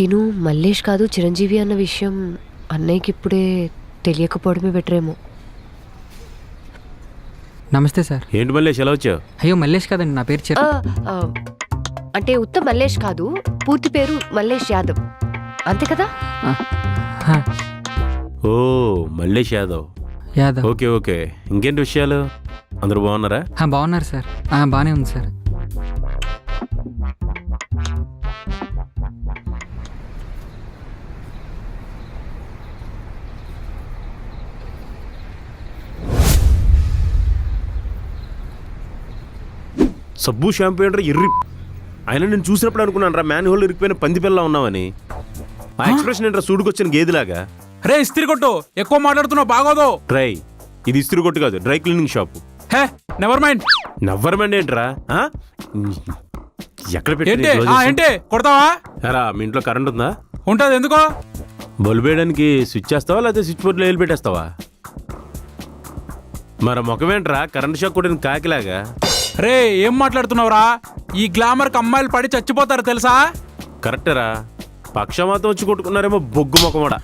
టిను మల్లేష్ కాదు చిరంజీవి అన్న విషయం అన్నయ్యకి ఇప్పుడే తెలియకపోవడమే బెటరేమో. నమస్తే సార్. ఏంటి మల్లేష్ ఎలా వచ్చావు? అయ్యో మల్లేష్ కాదండి, నా పేరు చిరు. అంటే ఉత్త మల్లేష్ కాదు, పూర్తి పేరు మల్లేష్ యాదవ్, అంతే కదా? ఓ మల్లేష్ యాదవ్. యాదవ్. Okay okay. ఇంకేంటి విషయాలు? అందరూ బాగున్నారా? బాగున్నారు సార్. బాగానే ఉంది సార్. సబ్బు షాంపూ ఏంట్రా ఎర్రి? ఆయన నేను చూసినప్పుడు అనుకున్నాను రా మ్యాన్ హోల్ ఇరికిపోయిన పంది పిల్ల ఉన్నావని. ఆ ఎక్స్ప్రెషన్ ఏంట్రా సూడుకొచ్చిన గేదిలాగా? రే ఇస్త్రీ కొట్టు, ఎక్కువ మాట్లాడుతున్నావు బాగోదు. డ్రై, ఇది ఇస్త్రీ కొట్టు కాదు, డ్రై క్లీనింగ్ షాప్. హే నెవర్ మైండ్. నెవర్ మైండ్ ఏంట్రా? ఎక్కడ ఏంటి పెట్టి ఏంటి కొడతావా? రా మీ ఇంట్లో కరెంట్ ఉందా? ఉంటది. ఎందుకో? బల్బు వేయడానికి స్విచ్ చేస్తావా లేకపోతే స్విచ్ బోర్డులో వేలు పెట్టేస్తావా? మరి ముఖమేంట్రా కరెంట్ షాక్ కొట్టిన కాకిలాగా? రే ఏం మాట్లాడుతున్నావురా? ఈ గ్లామర్కి అమ్మాయిలు పడి చచ్చిపోతారు తెలుసా? కరెక్టరా, పక్షమాతం వచ్చి కొట్టుకున్నారేమో బొగ్గు ముఖమడా.